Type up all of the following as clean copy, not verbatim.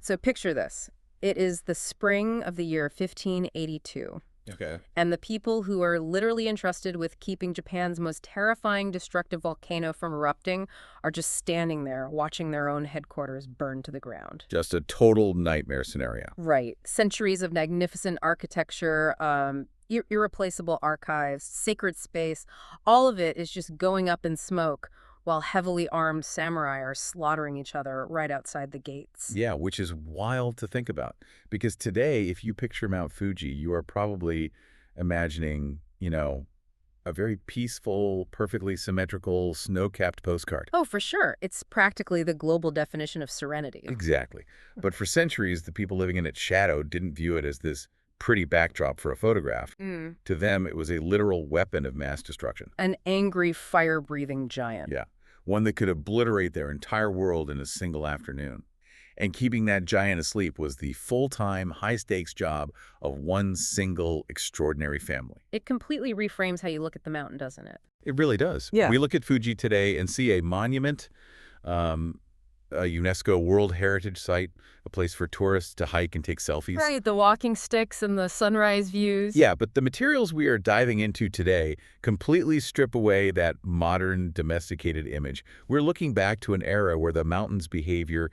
So picture this. It is the spring of the year 1582. Okay. And the people who are literally entrusted with keeping Japan's most terrifying destructive volcano from erupting are just standing there watching their own headquarters burn to the ground. Just a total nightmare scenario. Right. Centuries of magnificent architecture, irreplaceable archives, sacred space, all of it is just going up in smoke while heavily armed samurai are slaughtering each other right outside the gates. Yeah, which is wild to think about. Because today, if you picture Mount Fuji, you are probably imagining, a very peaceful, perfectly symmetrical, snow-capped postcard. Oh, for sure. It's practically the global definition of serenity. Exactly. But for centuries, the people living in its shadow didn't view it as this pretty backdrop for a photograph. To them, it was a literal weapon of mass destruction. An angry, fire-breathing giant. Yeah, one that could obliterate their entire world in a single afternoon. And keeping that giant asleep was the full-time, high-stakes job of one single extraordinary family. It completely reframes how you look at the mountain, doesn't it? It really does. Yeah. We look at Fuji today and see a monument, a UNESCO World Heritage Site, a place for tourists to hike and take selfies. Right, the walking sticks and the sunrise views. Yeah, but the materials we are diving into today completely strip away that modern, domesticated image. We're looking back to an era where the mountain's behavior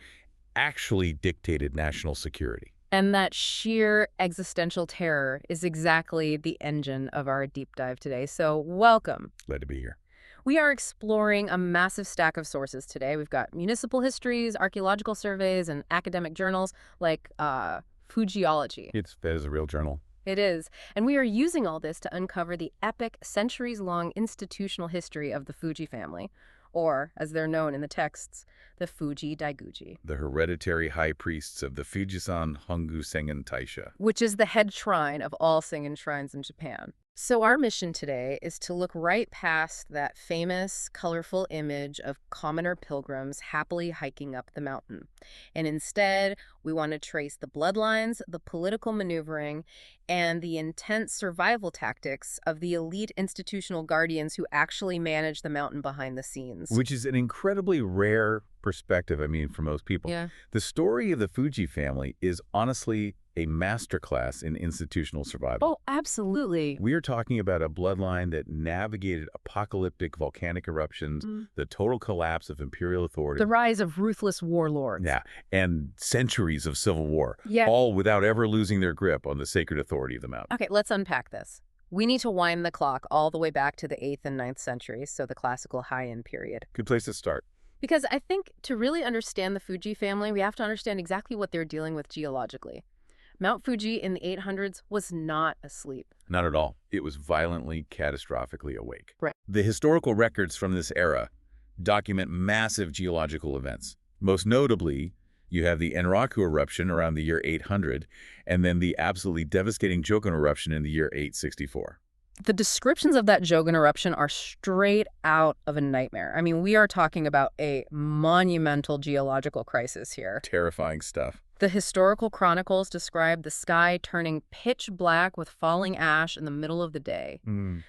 actually dictated national security. And that sheer existential terror is exactly the engine of our deep dive today. So welcome. Glad to be here. We are exploring a massive stack of sources today. We've got municipal histories, archaeological surveys, and academic journals like Fujiology. That is a real journal. It is. And we are using all this to uncover the epic, centuries-long institutional history of the Fuji family, or, as they're known in the texts, the Fuji Daiguji. The hereditary high priests of the Fujisan Hongu Sengen Taisha. Which is the head shrine of all Sengen shrines in Japan. So our mission today is to look right past that famous, colorful image of commoner pilgrims happily hiking up the mountain. And instead, we want to trace the bloodlines, the political maneuvering, and the intense survival tactics of the elite institutional guardians who actually manage the mountain behind the scenes. Which is an incredibly rare perspective, for most people. Yeah. The story of the Fuji family is honestly a masterclass in institutional survival. Oh, absolutely. We are talking about a bloodline that navigated apocalyptic volcanic eruptions, the total collapse of imperial authority. The rise of ruthless warlords. Yeah, and centuries of civil war, Yeah. all without ever losing their grip on the sacred authority of the mountain. Okay, let's unpack this. We need to wind the clock all the way back to the 8th and 9th centuries, so the classical Heian period. Good place to start. Because I think to really understand the Fuji family, we have to understand exactly what they're dealing with geologically. Mount Fuji in the 800s was not asleep. Not at all. It was violently, catastrophically awake. Right. The historical records from this era document massive geological events. Most notably, you have the Enraku eruption around the year 800, and then the absolutely devastating Jogan eruption in the year 864. The descriptions of that Jogan eruption are straight out of a nightmare. We are talking about a monumental geological crisis here. Terrifying stuff. The historical chronicles describe the sky turning pitch black with falling ash in the middle of the day.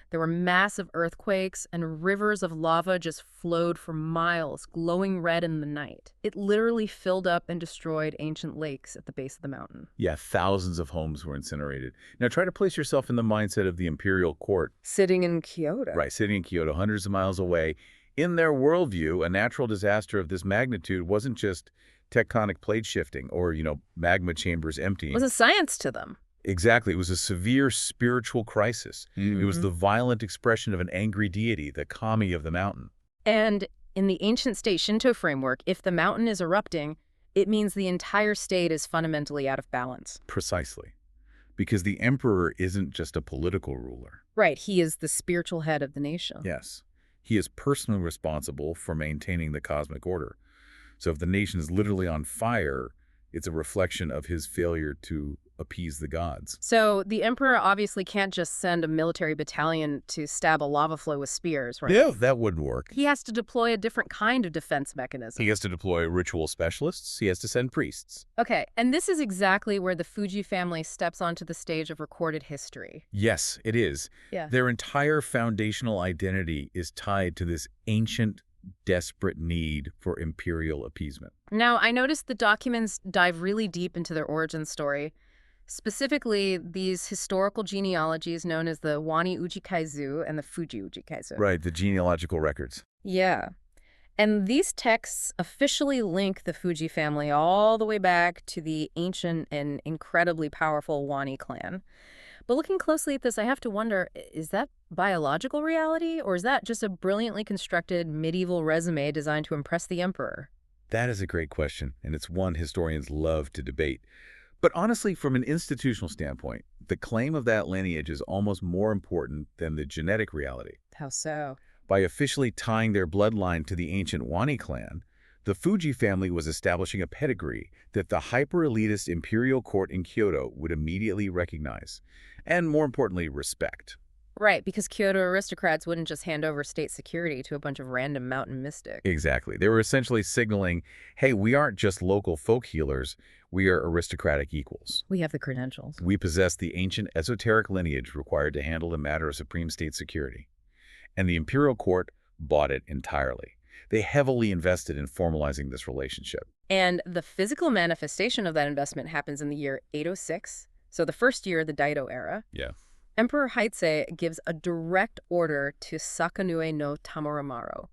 There were massive earthquakes, and rivers of lava just flowed for miles, glowing red in the night. It literally filled up and destroyed ancient lakes at the base of the mountain. Yeah, thousands of homes were incinerated. Now try to place yourself in the mindset of the imperial court. Sitting in Kyoto. Right, sitting in Kyoto, hundreds of miles away. In their worldview, a natural disaster of this magnitude wasn't just tectonic plate shifting or, magma chambers emptying. It was a science to them. Exactly. It was a severe spiritual crisis. It was the violent expression of an angry deity, the kami of the mountain. And in the ancient state Shinto framework, if the mountain is erupting, it means the entire state is fundamentally out of balance. Precisely. Because the emperor isn't just a political ruler. Right. He is the spiritual head of the nation. Yes. He is personally responsible for maintaining the cosmic order. So if the nation is literally on fire, it's a reflection of his failure to appease the gods. So the emperor obviously can't just send a military battalion to stab a lava flow with spears, right? Yeah, that wouldn't work. He has to deploy a different kind of defense mechanism. He has to deploy ritual specialists. He has to send priests. Okay, and this is exactly where the Fuji family steps onto the stage of recorded history. Yes, it is. Yeah. Their entire foundational identity is tied to this ancient desperate need for imperial appeasement. Now, I noticed the documents dive really deep into their origin story, specifically these historical genealogies known as the Wani Ujikaizu and the Fuji Ujikaizu. Right, the genealogical records. Yeah. And these texts officially link the Fuji family all the way back to the ancient and incredibly powerful Wani clan. But looking closely at this, I have to wonder, is that biological reality, or is that just a brilliantly constructed medieval resume designed to impress the emperor? That is a great question, and it's one historians love to debate. But honestly, from an institutional standpoint, the claim of that lineage is almost more important than the genetic reality. How so? By officially tying their bloodline to the ancient Wani clan, the Fuji family was establishing a pedigree that the hyper-elitist imperial court in Kyoto would immediately recognize, and more importantly, respect. Right, because Kyoto aristocrats wouldn't just hand over state security to a bunch of random mountain mystics. Exactly. They were essentially signaling, hey, we aren't just local folk healers, we are aristocratic equals. We have the credentials. We possess the ancient esoteric lineage required to handle a matter of supreme state security. And the imperial court bought it entirely. They heavily invested in formalizing this relationship. And the physical manifestation of that investment happens in the year 806, so the first year of the Daido era. Yeah. Emperor Heizei gives a direct order to Sakanue no Tamuramaro.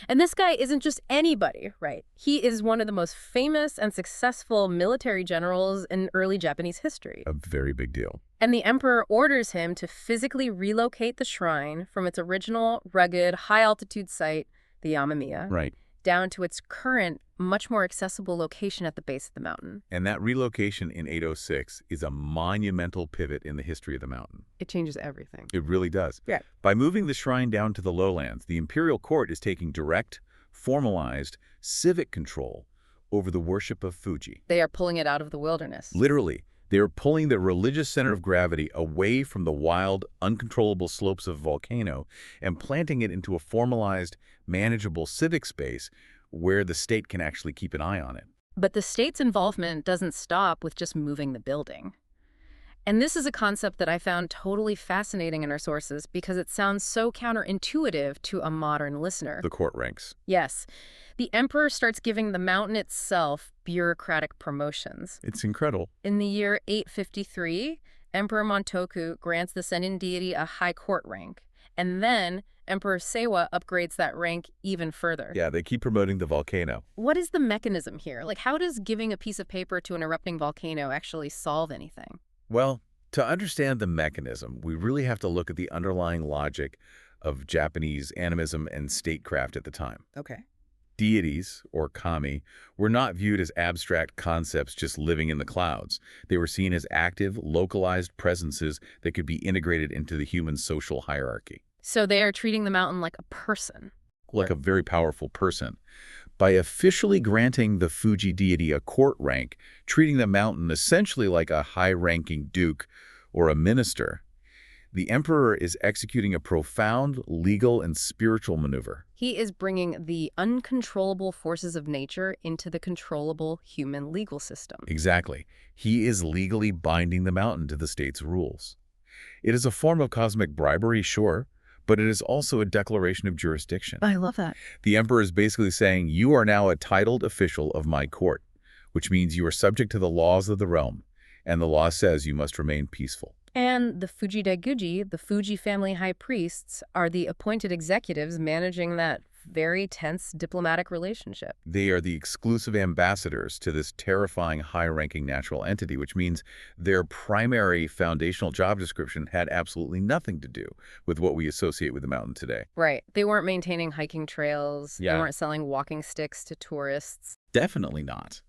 And this guy isn't just anybody, right? He is one of the most famous and successful military generals in early Japanese history. A very big deal. And the emperor orders him to physically relocate the shrine from its original, rugged, high-altitude site, the Yamamiya, Right. down to its current, much more accessible location at the base of the mountain. And that relocation in 806 is a monumental pivot in the history of the mountain. It changes everything. It really does. Yeah. By moving the shrine down to the lowlands, the imperial court is taking direct, formalized, civic control over the worship of Fuji. They are pulling it out of the wilderness. Literally, they are pulling the religious center of gravity away from the wild, uncontrollable slopes of a volcano and planting it into a formalized, manageable civic space where the state can actually keep an eye on it. But the state's involvement doesn't stop with just moving the building. And this is a concept that I found totally fascinating in our sources because it sounds so counterintuitive to a modern listener. The court ranks. Yes, the emperor starts giving the mountain itself bureaucratic promotions. It's incredible. In the year 853, Emperor Montoku grants the Sennin deity a high court rank. And then Emperor Seiwa upgrades that rank even further. Yeah, they keep promoting the volcano. What is the mechanism here? Like, how does giving a piece of paper to an erupting volcano actually solve anything? Well, to understand the mechanism, we really have to look at the underlying logic of Japanese animism and statecraft at the time. Okay. Deities, or kami, were not viewed as abstract concepts just living in the clouds. They were seen as active, localized presences that could be integrated into the human social hierarchy. So they are treating the mountain like a person. Like a very powerful person. By officially granting the Fuji deity a court rank, treating the mountain essentially like a high-ranking duke or a minister, the emperor is executing a profound legal and spiritual maneuver. He is bringing the uncontrollable forces of nature into the controllable human legal system. Exactly. He is legally binding the mountain to the state's rules. It is a form of cosmic bribery, sure, but it is also a declaration of jurisdiction. I love that. The emperor is basically saying, you are now a titled official of my court, which means you are subject to the laws of the realm, and the law says you must remain peaceful. And the Fuji Daiguji, the Fuji family high priests, are the appointed executives managing that very tense diplomatic relationship. They are the exclusive ambassadors to this terrifying high-ranking natural entity, which means their primary foundational job description had absolutely nothing to do with what we associate with the mountain today. Right. They weren't maintaining hiking trails. Yeah. They weren't selling walking sticks to tourists. Definitely not.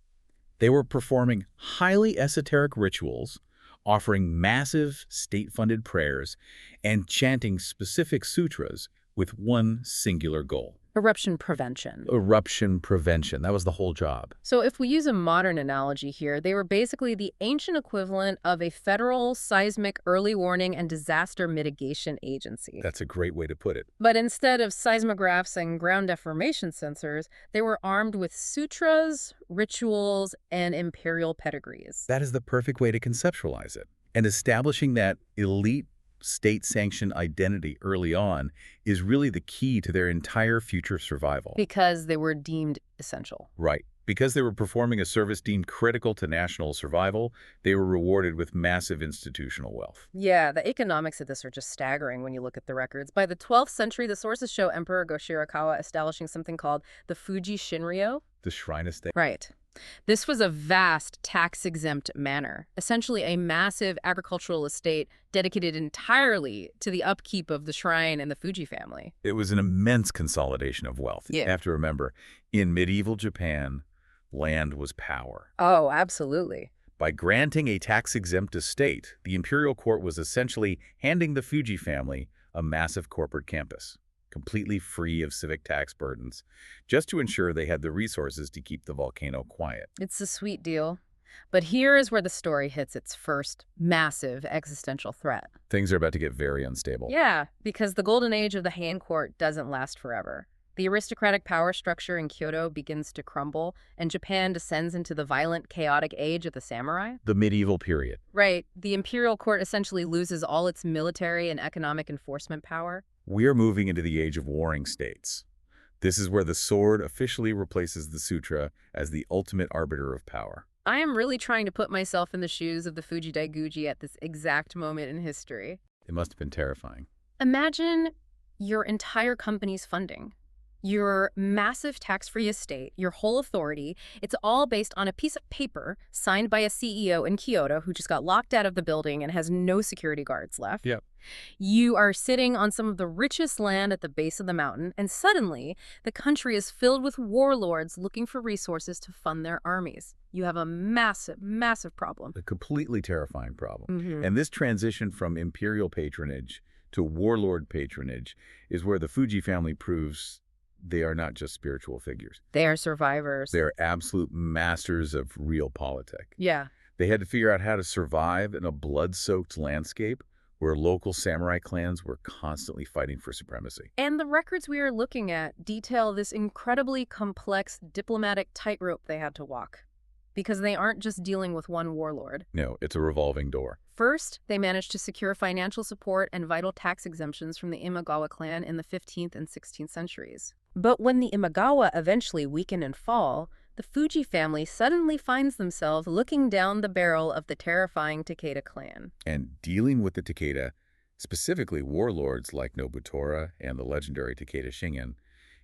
They were performing highly esoteric rituals, offering massive state-funded prayers, and chanting specific sutras with one singular goal. Eruption prevention. Eruption prevention. That was the whole job. So if we use a modern analogy here, they were basically the ancient equivalent of a federal seismic early warning and disaster mitigation agency. That's a great way to put it. But instead of seismographs and ground deformation sensors, they were armed with sutras, rituals, and imperial pedigrees. That is the perfect way to conceptualize it. And establishing that elite state-sanctioned identity early on is really the key to their entire future survival. Because they were deemed essential. Right. Because they were performing a service deemed critical to national survival, they were rewarded with massive institutional wealth. Yeah, the economics of this are just staggering when you look at the records. By the 12th century, the sources show Emperor Go-Shirakawa establishing something called the Fuji Shinryo. The shrine estate. Right. This was a vast tax-exempt manor, essentially a massive agricultural estate dedicated entirely to the upkeep of the shrine and the Fuji family. It was an immense consolidation of wealth. Yeah. You have to remember, in medieval Japan, land was power. Oh, absolutely. By granting a tax-exempt estate, the imperial court was essentially handing the Fuji family a massive corporate campus, completely free of civic tax burdens, just to ensure they had the resources to keep the volcano quiet. It's a sweet deal. But here is where the story hits its first massive existential threat. Things are about to get very unstable. Yeah, because the golden age of the Han court doesn't last forever. The aristocratic power structure in Kyoto begins to crumble, and Japan descends into the violent, chaotic age of the samurai. The medieval period. Right. The imperial court essentially loses all its military and economic enforcement power. We're moving into the age of warring states. This is where the sword officially replaces the sutra as the ultimate arbiter of power. I am really trying to put myself in the shoes of the Fuji Daiguji at this exact moment in history. It must have been terrifying. Imagine your entire company's funding. Your massive tax-free estate, your whole authority, it's all based on a piece of paper signed by a CEO in Kyoto who just got locked out of the building and has no security guards left. Yep. You are sitting on some of the richest land at the base of the mountain, and suddenly the country is filled with warlords looking for resources to fund their armies. You have a massive, massive problem. A completely terrifying problem. Mm-hmm. And this transition from imperial patronage to warlord patronage is where the Fuji family proves they are not just spiritual figures. They are survivors. They are absolute masters of realpolitik. Yeah. They had to figure out how to survive in a blood-soaked landscape where local samurai clans were constantly fighting for supremacy. And the records we are looking at detail this incredibly complex diplomatic tightrope they had to walk. Because they aren't just dealing with one warlord. No, it's a revolving door. First, they managed to secure financial support and vital tax exemptions from the Imagawa clan in the 15th and 16th centuries. But when the Imagawa eventually weaken and fall, the Fuji family suddenly finds themselves looking down the barrel of the terrifying Takeda clan. And dealing with the Takeda, specifically warlords like Nobutora and the legendary Takeda Shingen,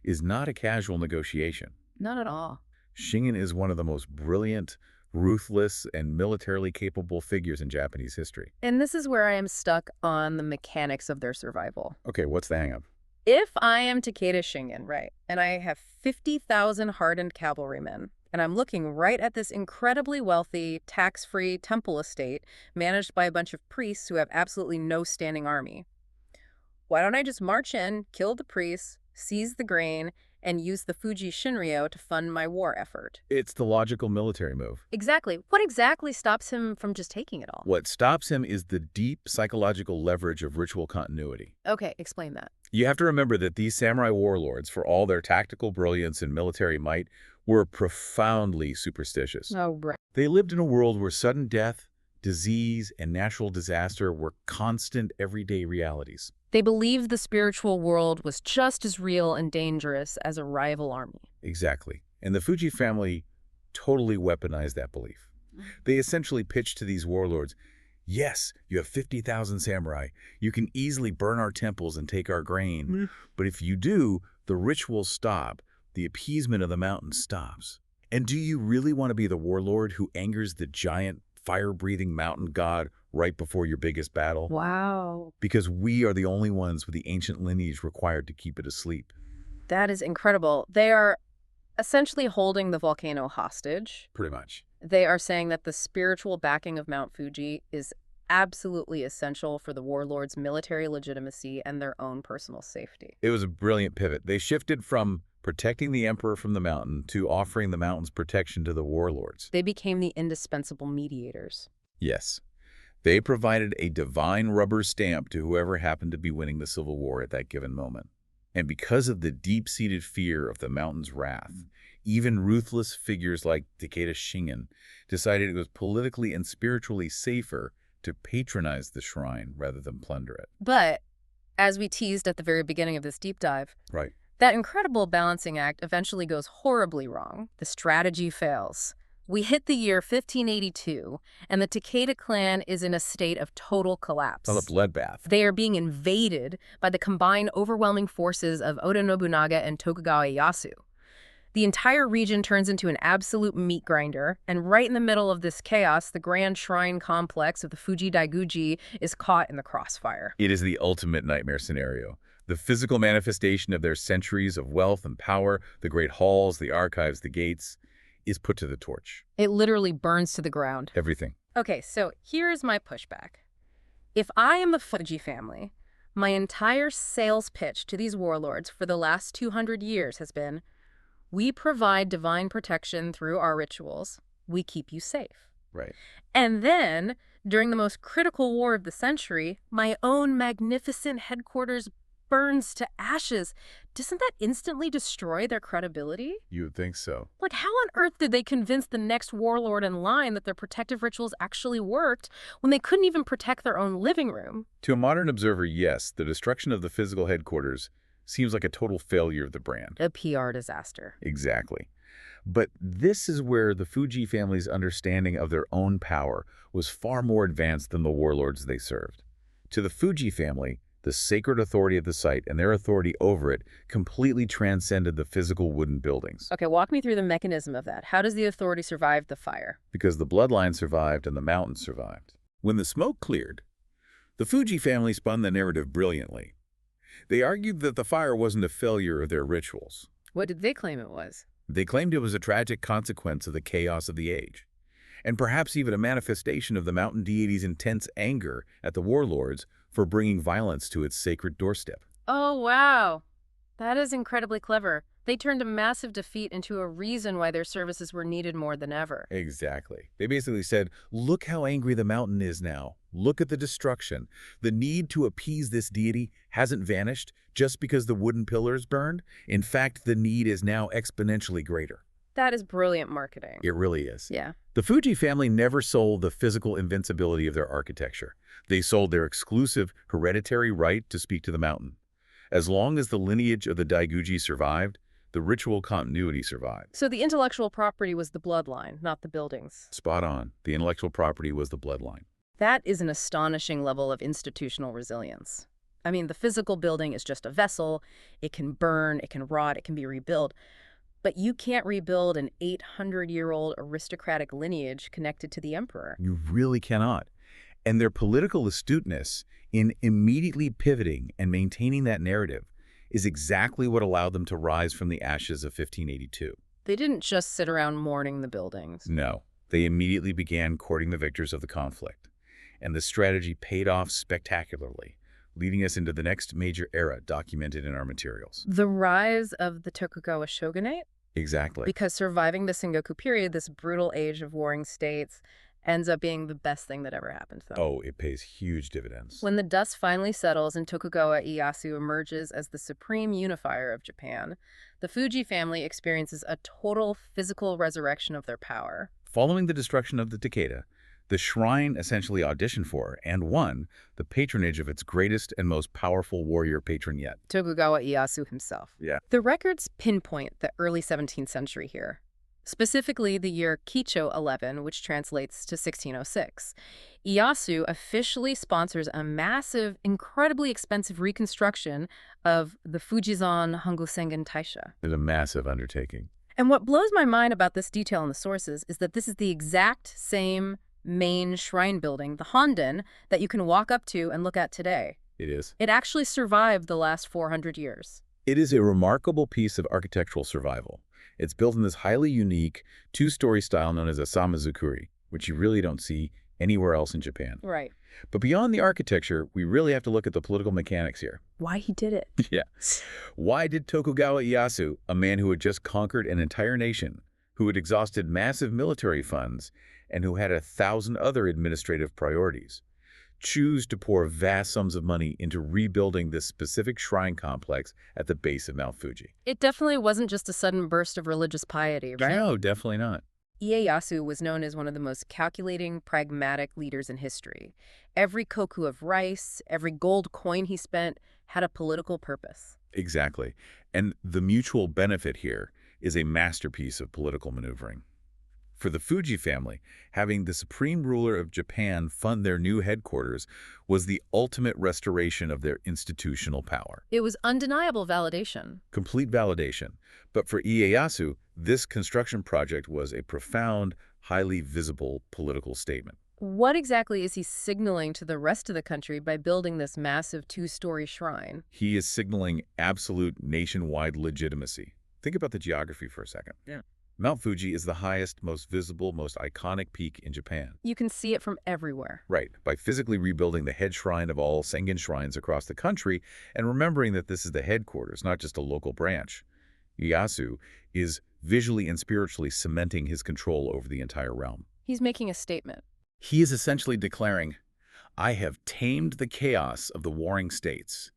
is not a casual negotiation. Not at all. Shingen is one of the most brilliant, ruthless, and militarily capable figures in Japanese history. And this is where I am stuck on the mechanics of their survival. Okay, what's the hang-up? If I am Takeda Shingen, right, and I have 50,000 hardened cavalrymen, and I'm looking right at this incredibly wealthy, tax-free temple estate managed by a bunch of priests who have absolutely no standing army, why don't I just march in, kill the priests, seize the grain, and use the Fuji Shinryo to fund my war effort? It's the logical military move. Exactly. What exactly stops him from just taking it all? What stops him is the deep psychological leverage of ritual continuity. Okay, explain that. You have to remember that these samurai warlords, for all their tactical brilliance and military might, were profoundly superstitious. Oh, right. They lived in a world where sudden death, disease, and natural disaster were constant everyday realities. They believed the spiritual world was just as real and dangerous as a rival army. Exactly. And the Fuji family totally weaponized that belief. They essentially pitched to these warlords, yes, you have 50,000 samurai. You can easily burn our temples and take our grain. But if you do, the rituals stop. The appeasement of the mountain stops. And do you really want to be the warlord who angers the giant, fire-breathing mountain god right before your biggest battle? Wow. Because we are the only ones with the ancient lineage required to keep it asleep. That is incredible. They are essentially holding the volcano hostage. Pretty much. They are saying that the spiritual backing of Mount Fuji is absolutely essential for the warlords' military legitimacy and their own personal safety. It was a brilliant pivot. They shifted from protecting the emperor from the mountain to offering the mountain's protection to the warlords. They became the indispensable mediators. Yes. They provided a divine rubber stamp to whoever happened to be winning the civil war at that given moment. And because of the deep-seated fear of the mountain's wrath, even ruthless figures like Takeda Shingen decided it was politically and spiritually safer to patronize the shrine rather than plunder it. But, as we teased at the very beginning of this deep dive, Right. that incredible balancing act eventually goes horribly wrong. The strategy fails. We hit the year 1582, and the Takeda clan is in a state of total collapse. It's a bloodbath. They are being invaded by the combined overwhelming forces of Oda Nobunaga and Tokugawa Ieyasu. The entire region turns into an absolute meat grinder, and right in the middle of this chaos, the grand shrine complex of the Fuji Daiguji is caught in the crossfire. It is the ultimate nightmare scenario. The physical manifestation of their centuries of wealth and power, the great halls, the archives, the gates, is put to the torch. It literally burns to the ground. Everything. Okay, so here's my pushback. If I am the Fuji family, my entire sales pitch to these warlords for the last 200 years has been, we provide divine protection through our rituals. We keep you safe. Right. And then, during the most critical war of the century, my own magnificent headquarters burns to ashes. Doesn't that instantly destroy their credibility? You would think so. Like, how on earth did they convince the next warlord in line that their protective rituals actually worked when they couldn't even protect their own living room? To a modern observer, yes, the destruction of the physical headquarters seems like a total failure of the brand. A PR disaster. Exactly. But this is where the Fuji family's understanding of their own power was far more advanced than the warlords they served. To the Fuji family, the sacred authority of the site and their authority over it completely transcended the physical wooden buildings. Okay, walk me through the mechanism of that. How does the authority survive the fire? Because the bloodline survived and the mountain survived. When the smoke cleared, the Fuji family spun the narrative brilliantly. They argued that the fire wasn't a failure of their rituals. What did they claim it was? They claimed it was a tragic consequence of the chaos of the age, and perhaps even a manifestation of the mountain deity's intense anger at the warlords for bringing violence to its sacred doorstep. Oh, wow. That is incredibly clever. They turned a massive defeat into a reason why their services were needed more than ever. Exactly. They basically said, look how angry the mountain is now. Look at the destruction. The need to appease this deity hasn't vanished just because the wooden pillars burned. In fact, the need is now exponentially greater. That is brilliant marketing. It really is. Yeah. The Fuji family never sold the physical invincibility of their architecture. They sold their exclusive hereditary right to speak to the mountain. As long as the lineage of the Daiguji survived, the ritual continuity survived. So the intellectual property was the bloodline, not the buildings. Spot on. The intellectual property was the bloodline. That is an astonishing level of institutional resilience. I mean, the physical building is just a vessel. It can burn, it can rot, it can be rebuilt. But you can't rebuild an 800-year-old aristocratic lineage connected to the emperor. You really cannot. And their political astuteness in immediately pivoting and maintaining that narrative is exactly what allowed them to rise from the ashes of 1582. They didn't just sit around mourning the buildings. No, they immediately began courting the victors of the conflict. And the strategy paid off spectacularly, leading us into the next major era documented in our materials. The rise of the Tokugawa shogunate? Exactly. Because surviving the Sengoku period, this brutal age of warring states, ends up being the best thing that ever happened to them. Oh, it pays huge dividends. When the dust finally settles and Tokugawa Ieyasu emerges as the supreme unifier of Japan, the Fuji family experiences a total physical resurrection of their power. Following the destruction of the Takeda, the shrine essentially auditioned for and won the patronage of its greatest and most powerful warrior patron yet. Tokugawa Ieyasu himself. Yeah. The records pinpoint the early 17th century here. Specifically the year Kicho 11, which translates to 1606. Ieyasu officially sponsors a massive, incredibly expensive reconstruction of the Fujizan Hongosengen Taisha. It's a massive undertaking. And what blows my mind about this detail in the sources is that this is the exact same main shrine building, the Honden, that you can walk up to and look at today. It is. It actually survived the last 400 years. It is a remarkable piece of architectural survival. It's built in this highly unique two-story style known as asamazukuri, which you really don't see anywhere else in Japan. Right. But beyond the architecture, we really have to look at the political mechanics here. Why he did it. Yeah. Why did Tokugawa Ieyasu, a man who had just conquered an entire nation, who had exhausted massive military funds, and who had 1,000 other administrative priorities, choose to pour vast sums of money into rebuilding this specific shrine complex at the base of Mount Fuji? It definitely wasn't just a sudden burst of religious piety, right? No, definitely not. Ieyasu was known as one of the most calculating, pragmatic leaders in history. Every koku of rice, every gold coin he spent had a political purpose. Exactly. And the mutual benefit here is a masterpiece of political maneuvering. For the Fuji family, having the supreme ruler of Japan fund their new headquarters was the ultimate restoration of their institutional power. It was undeniable validation. Complete validation. But for Ieyasu, this construction project was a profound, highly visible political statement. What exactly is he signaling to the rest of the country by building this massive two-story shrine? He is signaling absolute nationwide legitimacy. Think about the geography for a second. Yeah. Mount Fuji is the highest, most visible, most iconic peak in Japan. You can see it from everywhere. Right. By physically rebuilding the head shrine of all Sengen shrines across the country and remembering that this is the headquarters, not just a local branch, Ieyasu is visually and spiritually cementing his control over the entire realm. He's making a statement. He is essentially declaring, I have tamed the chaos of the warring states.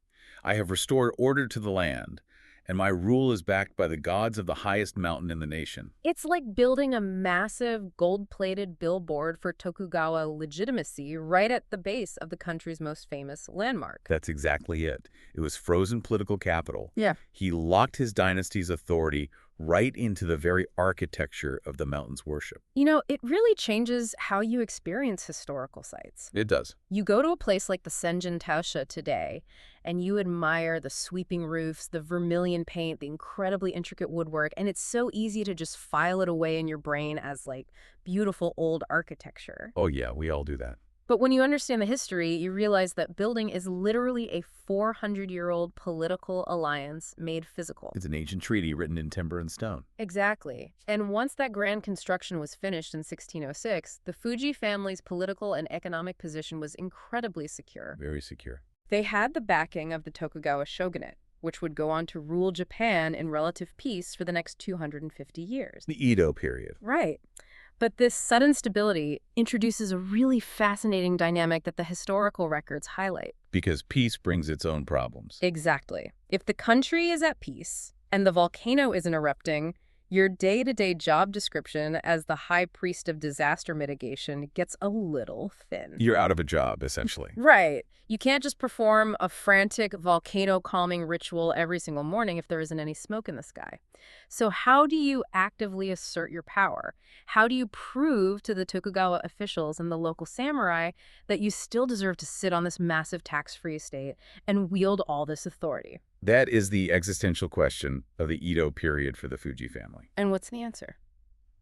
I have restored order to the land, and my rule is backed by the gods of the highest mountain in the nation. It's like building a massive gold-plated billboard for Tokugawa legitimacy right at the base of the country's most famous landmark. That's exactly it. It was frozen political capital. Yeah. He locked his dynasty's authority right into the very architecture of the mountain's worship. You know, it really changes how you experience historical sites. It does. You go to a place like the Senjin Taosha today, and you admire the sweeping roofs, the vermilion paint, the incredibly intricate woodwork, and it's so easy to just file it away in your brain as, like, beautiful old architecture. Oh yeah, we all do that. But when you understand the history, you realize that building is literally a 400-year-old political alliance made physical. It's an ancient treaty written in timber and stone. Exactly. And once that grand construction was finished in 1606, the Fuji family's political and economic position was incredibly secure. Very secure. They had the backing of the Tokugawa shogunate, which would go on to rule Japan in relative peace for the next 250 years. The Edo period. Right. But this sudden stability introduces a really fascinating dynamic that the historical records highlight. Because peace brings its own problems. Exactly. If the country is at peace and the volcano isn't erupting, your day-to-day job description as the high priest of disaster mitigation gets a little thin. You're out of a job, essentially. Right. You can't just perform a frantic volcano-calming ritual every single morning if there isn't any smoke in the sky. So how do you actively assert your power? How do you prove to the Tokugawa officials and the local samurai that you still deserve to sit on this massive tax-free estate and wield all this authority? That is the existential question of the Edo period for the Fuji family. And what's the answer?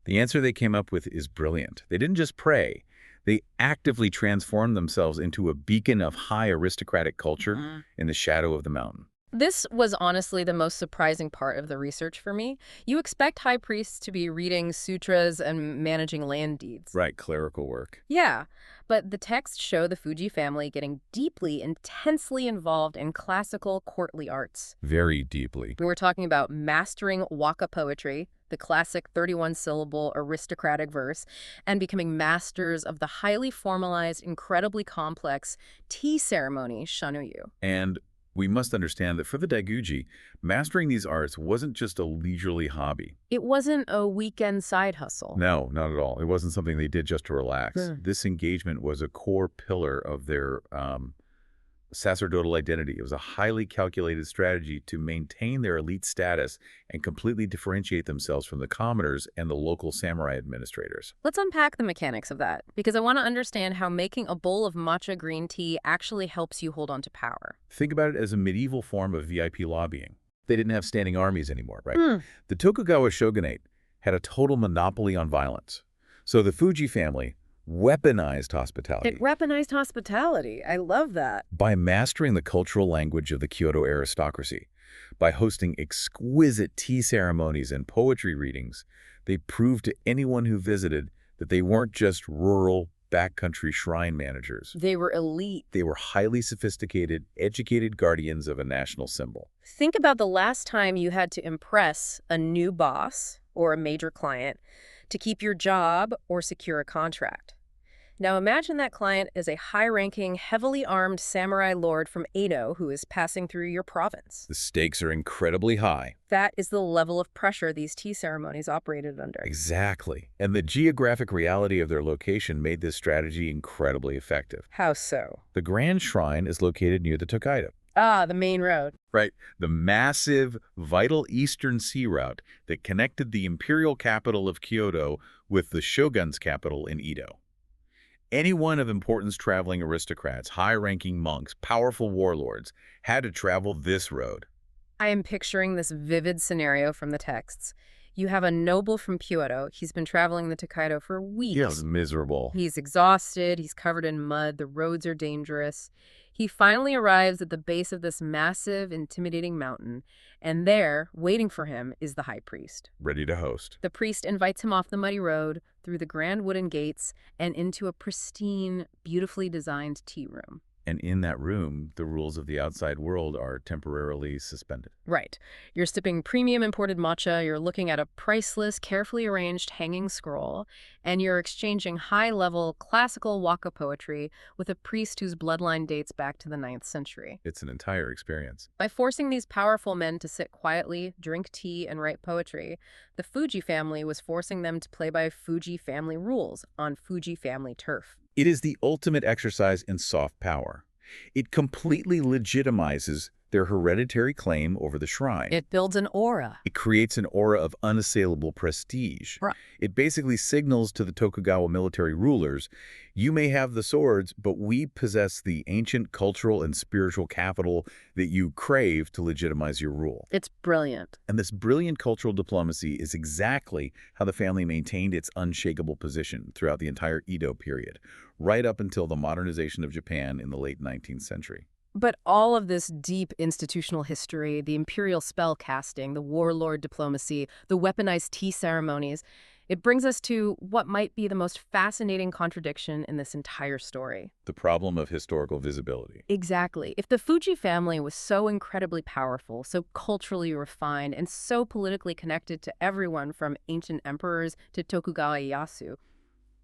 The answer they came up with is brilliant. They didn't just pray. They actively transformed themselves into a beacon of high aristocratic culture in the shadow of the mountain. This was honestly the most surprising part of the research for me. You expect high priests to be reading sutras and managing land deeds. Right, clerical work. Yeah, but the texts show the Fuji family getting deeply, intensely involved in classical courtly arts. Very deeply. We were talking about mastering waka poetry, the classic 31-syllable aristocratic verse, and becoming masters of the highly formalized, incredibly complex tea ceremony, shanuyu. And we must understand that for the Daiguji, mastering these arts wasn't just a leisurely hobby. It wasn't a weekend side hustle. No, not at all. It wasn't something they did just to relax. Hmm. This engagement was a core pillar of their sacerdotal identity. It was a highly calculated strategy to maintain their elite status and completely differentiate themselves from the commoners and the local samurai administrators. Let's unpack the mechanics of that, because I want to understand how making a bowl of matcha green tea actually helps you hold on to power. Think about it as a medieval form of VIP lobbying. They didn't have standing armies anymore, right? The Tokugawa shogunate had a total monopoly on violence. So the Fuji family weaponized hospitality. It weaponized hospitality. I love that. By mastering the cultural language of the Kyoto aristocracy, by hosting exquisite tea ceremonies and poetry readings, they proved to anyone who visited that they weren't just rural, backcountry shrine managers. They were elite. They were highly sophisticated, educated guardians of a national symbol. Think about the last time you had to impress a new boss or a major client to keep your job or secure a contract. Now imagine that client is a high-ranking, heavily armed samurai lord from Edo who is passing through your province. The stakes are incredibly high. That is the level of pressure these tea ceremonies operated under. Exactly. And the geographic reality of their location made this strategy incredibly effective. How so? The Grand Shrine is located near the Tokaido. Ah, the main road. Right. The massive, vital Eastern Sea route that connected the imperial capital of Kyoto with the shogun's capital in Edo. Anyone of importance traveling aristocrats, high-ranking monks, powerful warlords had to travel this road. I am picturing this vivid scenario from the texts. You have a noble from Kyoto. He's been traveling the Tokaido for Yeah, weeks. miserable. He's exhausted, he's covered in mud, the roads are dangerous. He finally arrives at the base of this massive, intimidating mountain, and there, waiting for him, is the high priest. Ready to host. The priest invites him off the muddy road, through the grand wooden gates, and into a pristine, beautifully designed tea room. And in that room, the rules of the outside world are temporarily suspended. Right. You're sipping premium imported matcha, you're looking at a priceless, carefully arranged hanging scroll, and you're exchanging high-level classical waka poetry with a priest whose bloodline dates back to the 9th century. It's an entire experience. By forcing these powerful men to sit quietly, drink tea, and write poetry, the Fuji family was forcing them to play by Fuji family rules on Fuji family turf. It is the ultimate exercise in soft power. It completely legitimizes their hereditary claim over the shrine. It builds an aura. It creates an aura of unassailable prestige. Right. It basically signals to the Tokugawa military rulers, you may have the swords, but we possess the ancient cultural and spiritual capital that you crave to legitimize your rule. It's brilliant. And this brilliant cultural diplomacy is exactly how the family maintained its unshakable position throughout the entire Edo period, right up until the modernization of Japan in the late 19th century. But all of this deep institutional history, the imperial spell casting, the warlord diplomacy, the weaponized tea ceremonies, it brings us to what might be the most fascinating contradiction in this entire story. The problem of historical visibility. Exactly. If the Fuji family was so incredibly powerful, so culturally refined, and so politically connected to everyone from ancient emperors to Tokugawa Ieyasu,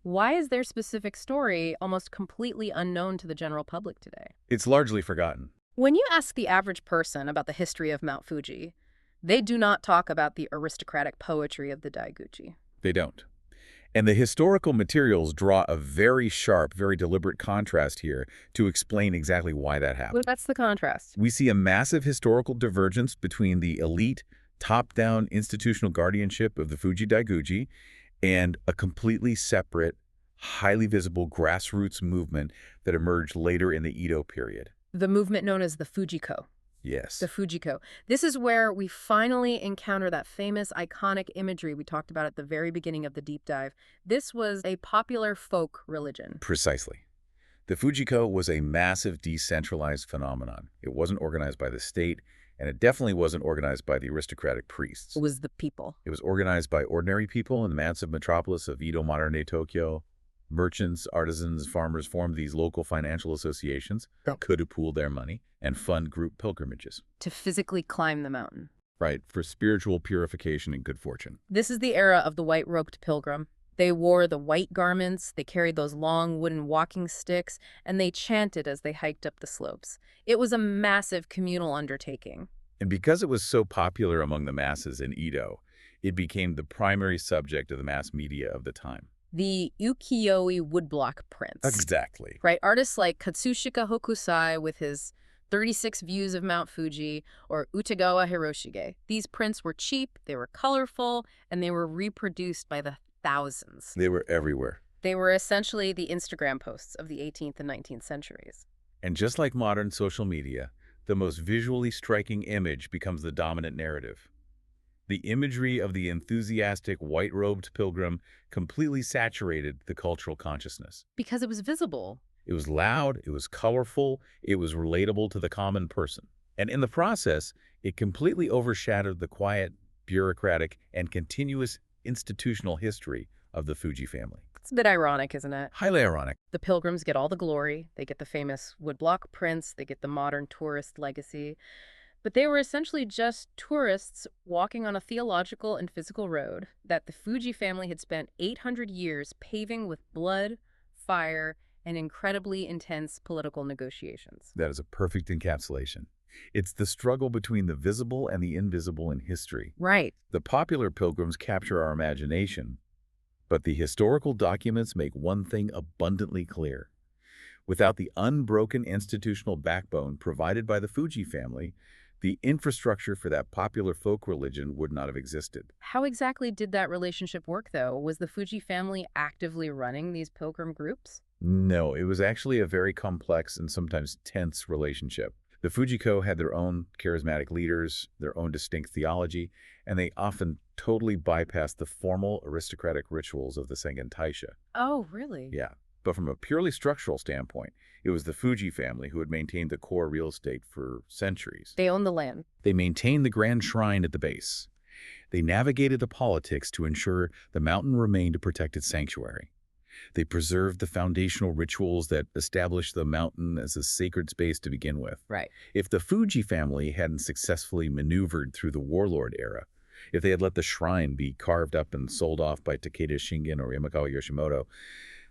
why is their specific story almost completely unknown to the general public today? It's largely forgotten. When you ask the average person about the history of Mount Fuji, they do not talk about the aristocratic poetry of the Daiguchi. They don't. And the historical materials draw a very sharp, very deliberate contrast here to explain exactly why that happened. Well, that's the contrast. We see a massive historical divergence between the elite, top-down institutional guardianship of the Fuji Daiguchi and a completely separate, highly visible grassroots movement that emerged later in the Edo period. The movement known as the Fujiko. Yes. The Fujiko. This is where we finally encounter that famous iconic imagery we talked about at the very beginning of the deep dive. This was a popular folk religion. Precisely. The Fujiko was a massive decentralized phenomenon. It wasn't organized by the state, and it definitely wasn't organized by the aristocratic priests. It was the people. It was organized by ordinary people in the massive metropolis of Edo, modern-day Tokyo. Merchants, artisans, farmers formed these local financial associations, could pool their money, and fund group pilgrimages. To physically climb the mountain. Right, for spiritual purification and good fortune. This is the era of the white-robed pilgrim. They wore the white garments, they carried those long wooden walking sticks, and they chanted as they hiked up the slopes. It was a massive communal undertaking. And because it was so popular among the masses in Edo, it became the primary subject of the mass media of the time. The ukiyo-e woodblock prints. Exactly. Right, artists like Katsushika Hokusai with his 36 views of Mount Fuji, or Utagawa Hiroshige. These prints were cheap, they were colorful, and they were reproduced by the thousands. They were everywhere. They were essentially the Instagram posts of the 18th and 19th centuries. And just like modern social media, the most visually striking image becomes the dominant narrative. The imagery of the enthusiastic white-robed pilgrim completely saturated the cultural consciousness. Because it was visible. It was loud, it was colorful, it was relatable to the common person. And in the process, it completely overshadowed the quiet, bureaucratic, and continuous institutional history of the Fuji family. It's a bit ironic, isn't it? Highly ironic. The pilgrims get all the glory. They get the famous woodblock prints. They get the modern tourist legacy. But they were essentially just tourists walking on a theological and physical road that the Fuji family had spent 800 years paving with blood, fire, and incredibly intense political negotiations. That is a perfect encapsulation. It's the struggle between the visible and the invisible in history. Right. The popular pilgrims capture our imagination, but the historical documents make one thing abundantly clear. Without the unbroken institutional backbone provided by the Fuji family, the infrastructure for that popular folk religion would not have existed. How exactly did that relationship work, though? Was the Fuji family actively running these pilgrim groups? No, it was actually a very complex and sometimes tense relationship. The Fujiko had their own charismatic leaders, their own distinct theology, and they often totally bypassed the formal aristocratic rituals of the Sengen Taisha. Oh, really? Yeah, but from a purely structural standpoint, it was the Fuji family who had maintained the core real estate for centuries. They own the land. They maintained the grand shrine at the base. They navigated the politics to ensure the mountain remained a protected sanctuary. They preserved the foundational rituals that established the mountain as a sacred space to begin with. Right. If the Fuji family hadn't successfully maneuvered through the warlord era, if they had let the shrine be carved up and sold off by Takeda Shingen or Yamakawa Yoshimoto,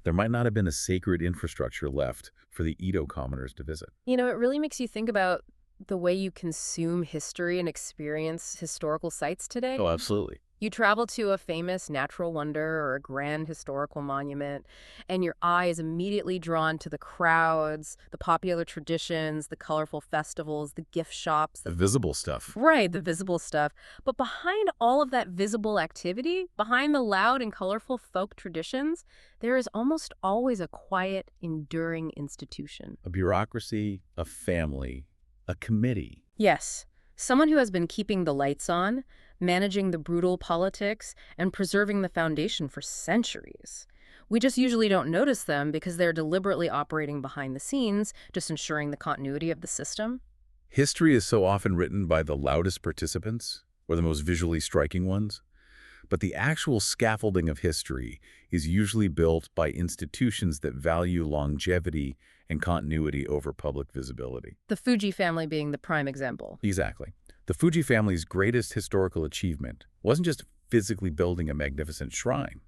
there might not have been a sacred infrastructure left for the Edo commoners to visit. You know, it really makes you think about the way you consume history and experience historical sites today. Oh, absolutely. You travel to a famous natural wonder or a grand historical monument, and your eye is immediately drawn to the crowds, the popular traditions, the colorful festivals, the gift shops. The visible stuff. Right, the visible stuff. But behind all of that visible activity, behind the loud and colorful folk traditions, there is almost always a quiet, enduring institution. A bureaucracy, a family, a committee. Yes, someone who has been keeping the lights on, managing the brutal politics, and preserving the foundation for centuries. We just usually don't notice them because they're deliberately operating behind the scenes, just ensuring the continuity of the system. History is so often written by the loudest participants, or the most visually striking ones. But the actual scaffolding of history is usually built by institutions that value longevity and continuity over public visibility. The Fuji family being the prime example. Exactly. The Fuji family's greatest historical achievement wasn't just physically building a magnificent shrine.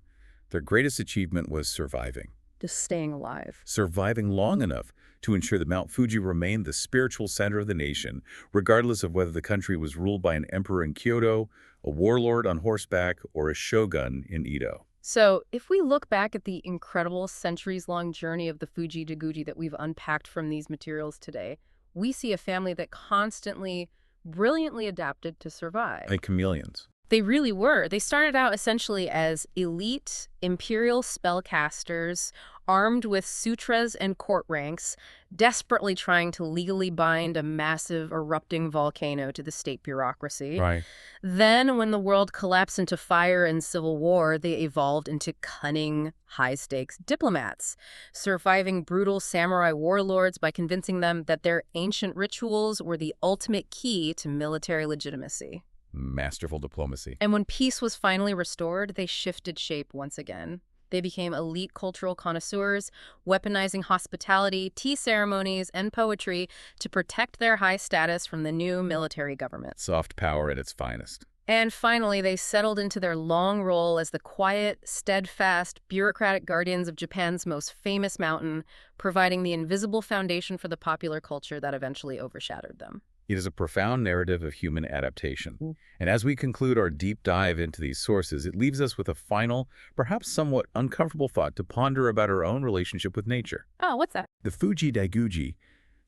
Their greatest achievement was surviving. Just staying alive. Surviving long enough to ensure that Mount Fuji remained the spiritual center of the nation, regardless of whether the country was ruled by an emperor in Kyoto, a warlord on horseback, or a shogun in Edo. So, if we look back at the incredible centuries-long journey of the Fuji Daguji that we've unpacked from these materials today, we see a family that constantly, brilliantly adapted to survive. Like chameleons. They really were. They started out essentially as elite imperial spellcasters, armed with sutras and court ranks, desperately trying to legally bind a massive erupting volcano to the state bureaucracy. Right. Then, when the world collapsed into fire and civil war, they evolved into cunning, high-stakes diplomats, surviving brutal samurai warlords by convincing them that their ancient rituals were the ultimate key to military legitimacy. Masterful diplomacy. And when peace was finally restored, they shifted shape once again. They became elite cultural connoisseurs, weaponizing hospitality, tea ceremonies, and poetry to protect their high status from the new military government. Soft power at its finest. And finally, they settled into their long role as the quiet, steadfast, bureaucratic guardians of Japan's most famous mountain, providing the invisible foundation for the popular culture that eventually overshadowed them. It is a profound narrative of human adaptation. And as we conclude our deep dive into these sources, it leaves us with a final, perhaps somewhat uncomfortable thought to ponder about our own relationship with nature. Oh, what's that? The Fuji Daiguji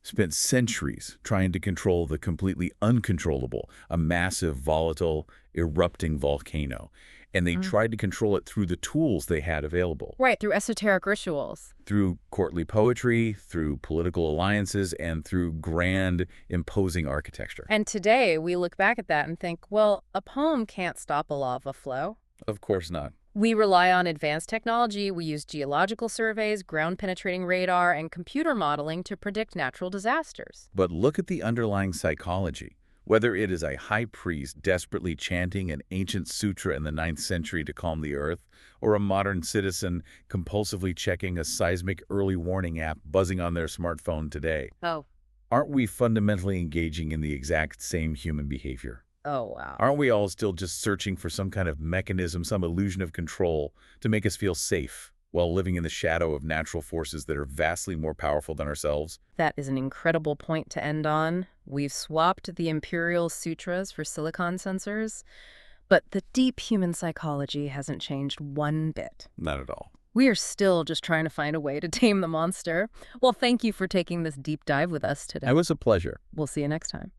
spent centuries trying to control the completely uncontrollable, a massive, volatile, erupting volcano. And they tried to control it through the tools they had available. Right, through esoteric rituals. Through courtly poetry, through political alliances, and through grand, imposing architecture. And today, we look back at that and think, well, a poem can't stop a lava flow. Of course not. We rely on advanced technology. We use geological surveys, ground-penetrating radar, and computer modeling to predict natural disasters. But look at the underlying psychology. Whether it is a high priest desperately chanting an ancient sutra in the 9th century to calm the earth, or a modern citizen compulsively checking a seismic early warning app buzzing on their smartphone today, aren't we fundamentally engaging in the exact same human behavior? Oh, wow. Aren't we all still just searching for some kind of mechanism, some illusion of control to make us feel safe while living in the shadow of natural forces that are vastly more powerful than ourselves. That is an incredible point to end on. We've swapped the imperial sutras for silicon sensors, but the deep human psychology hasn't changed one bit. Not at all. We are still just trying to find a way to tame the monster. Well, thank you for taking this deep dive with us today. It was a pleasure. We'll see you next time.